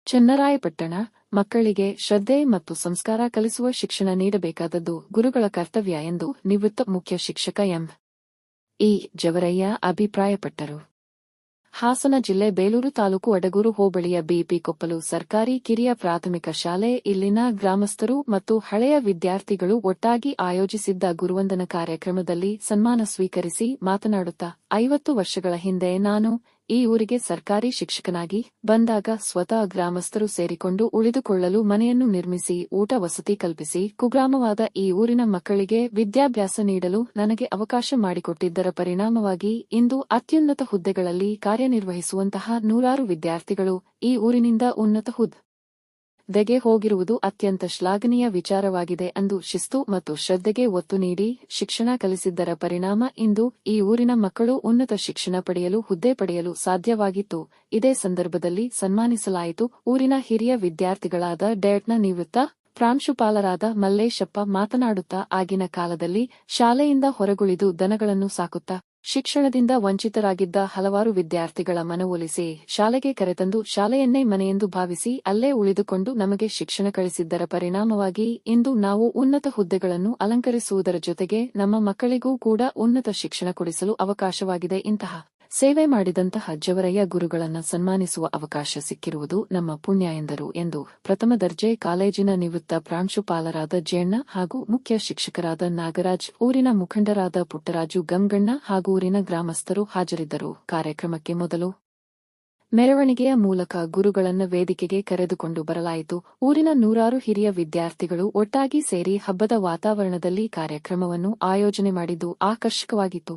ಚನ್ನರಾಯಪಟ್ಟಣ ಮಕ್ಕಳಿಗೆ ಶ್ರದ್ಧೆ ಮತ್ತು ಸಂಸ್ಕಾರ ಕಲಿಸುವ ಶಿಕ್ಷಣ ನೀಡಬೇಕಾದದ್ದು ಗುರುಗಳ ಕರ್ತವ್ಯ ಎಂದು ನಿವೃತ್ತ ಮುಖ್ಯ ಶಿಕ್ಷಕ ಎಂ. ಇ. ಜವರಯ್ಯ ಅಭಿಪ್ರಾಯಪಟ್ಟರು. ಹಾಸನ ಜಿಲ್ಲೆ ಬೇಲೂರು ತಾಲೂಕು ಅಡಗೂರು ಹೋಬಳಿಯ ಬಿಪಿ ಕೊಪ್ಪಲು ಸರ್ಕಾರಿ ಕಿರಿಯ ಪ್ರಾಥಮಿಕ ಶಾಲೆ ಇಲ್ಲಿನ ಗ್ರಾಮಸ್ಥರು ಮತ್ತು ಹಳೆಯ ವಿದ್ಯಾರ್ಥಿಗಳು ಒಟ್ಟಾಗಿ ಆಯೋಜಿಸಿದ್ದ ಗುರುವಂದನ ಕಾರ್ಯಕ್ರಮದಲ್ಲಿ ಸನ್ಮಾನ ಸ್ವೀಕರಿಸಿ ಮಾತನಾಡುತ್ತಾ 50 ವರ್ಷಗಳ ಹಿಂದೆ ನಾನು ಈ ಊರಿಗೆ ಸರ್ಕಾರಿ ಶಿಕ್ಷಕನಾಗಿ ಬಂದಾಗ ಸ್ವತಃ ಗ್ರಾಮಸ್ಥರು ಸೇರಿಕೊಂಡು ಉಳಿದುಕೊಳ್ಳಲು ಮನೆಯನ್ನು ನಿರ್ಮಿಸಿ ಊಟ ವಸತಿ ಕಲ್ಪಿಸಿ ಕುಗ್ರಾಮವಾದ ಈ ಊರಿನ ಮಕ್ಕಳಿಗೆ ವಿದ್ಯಾಭ್ಯಾಸ ನೀಡಲು ನನಗೆ ಅವಕಾಶ ಮಾಡಿಕೊಟ್ಟಿದ್ದರ ಪರಿಣಾಮವಾಗಿ ಇಂದು ಅತ್ಯುನ್ನತ ಹುದ್ದೆಗಳಲ್ಲಿ ಕಾರ್ಯನಿರ್ವಹಿಸುವಂತಹ ನೂರಾರು ವಿದ್ಯಾರ್ಥಿಗಳು ಈ ಊರಿನಿಂದ ಉನ್ನತ ಹುದ್ದೆಗೆ ಹೋಗಿರುವುದು ಅತ್ಯಂತ ಶ್ಲಾಘನೀಯ ವಿಚಾರವಾಗಿದೆ ಎಂದು ಶಿಸ್ತು ಮತ್ತು ಶ್ರದ್ಧೆಗೆ ಒತ್ತು ನೀಡಿ ಶಿಕ್ಷಣ ಕಲಿಸಿದ್ದರ ಪರಿಣಾಮ ಇಂದು ಈ ಊರಿನ ಮಕ್ಕಳು ಉನ್ನತ ಶಿಕ್ಷಣ ಪಡೆಯಲು ಹುದ್ದೆ ಪಡೆಯಲು ಸಾಧ್ಯವಾಗಿತ್ತು. ಇದೇ ಸಂದರ್ಭದಲ್ಲಿ ಸನ್ಮಾನಿಸಲಾಯಿತು. ಊರಿನ ಹಿರಿಯ ವಿದ್ಯಾರ್ಥಿಗಳಾದ ಡೇಟ್ನ ನಿವೃತ್ತ ಪ್ರಾಂಶುಪಾಲರಾದ ಮಲ್ಲೇಶಪ್ಪ ಮಾತನಾಡುತ್ತಾ ಆಗಿನ ಕಾಲದಲ್ಲಿ ಶಾಲೆಯಿಂದ ಹೊರಗುಳಿದು ದನಗಳನ್ನು ಸಾಕುತ್ತಾ ಶಿಕ್ಷಣದಿಂದ ವಂಚಿತರಾಗಿದ್ದ ಹಲವಾರು ವಿದ್ಯಾರ್ಥಿಗಳ ಮನವೊಲಿಸಿ ಶಾಲೆಗೆ ಕರೆತಂದು ಶಾಲೆಯನ್ನೇ ಮನೆಯೆಂದು ಭಾವಿಸಿ ಅಲ್ಲೇ ಉಳಿದುಕೊಂಡು ನಮಗೆ ಶಿಕ್ಷಣ ಕಲಿಸಿದ್ದರ ಪರಿಣಾಮವಾಗಿ ಇಂದು ನಾವು ಉನ್ನತ ಹುದ್ದೆಗಳನ್ನು ಅಲಂಕರಿಸುವುದರ ಜೊತೆಗೆ ನಮ್ಮ ಮಕ್ಕಳಿಗೂ ಕೂಡ ಉನ್ನತ ಶಿಕ್ಷಣ ಕೊಡಿಸಲು ಅವಕಾಶವಾಗಿದೆ. ಇಂತಹ ಸೇವೆ ಮಾಡಿದಂತಹ ಜವರಯ್ಯ ಗುರುಗಳನ್ನು ಸನ್ಮಾನಿಸುವ ಅವಕಾಶ ಸಿಕ್ಕಿರುವುದು ನಮ್ಮ ಪುಣ್ಯ ಎಂದರು ಎಂದು ಪ್ರಥಮ ದರ್ಜೆ ಕಾಲೇಜಿನ ನಿವೃತ್ತ ಪ್ರಾಂಶುಪಾಲರಾದ ಜಯಣ್ಣ ಹಾಗೂ ಮುಖ್ಯ ಶಿಕ್ಷಕರಾದ ನಾಗರಾಜ್, ಊರಿನ ಮುಖಂಡರಾದ ಪುಟ್ಟರಾಜು ಗಂಗಣ್ಣ ಹಾಗೂ ಊರಿನ ಗ್ರಾಮಸ್ಥರು ಹಾಜರಿದ್ದರು. ಕಾರ್ಯಕ್ರಮಕ್ಕೆ ಮೊದಲು ಮೆರವಣಿಗೆಯ ಮೂಲಕ ಗುರುಗಳನ್ನು ವೇದಿಕೆಗೆ ಕರೆದುಕೊಂಡು ಬರಲಾಯಿತು. ಊರಿನ ನೂರಾರು ಹಿರಿಯ ವಿದ್ಯಾರ್ಥಿಗಳು ಒಟ್ಟಾಗಿ ಸೇರಿ ಹಬ್ಬದ ವಾತಾವರಣದಲ್ಲಿ ಕಾರ್ಯಕ್ರಮವನ್ನು ಆಯೋಜನೆ ಮಾಡಿದ್ದು ಆಕರ್ಷಕವಾಗಿತ್ತು.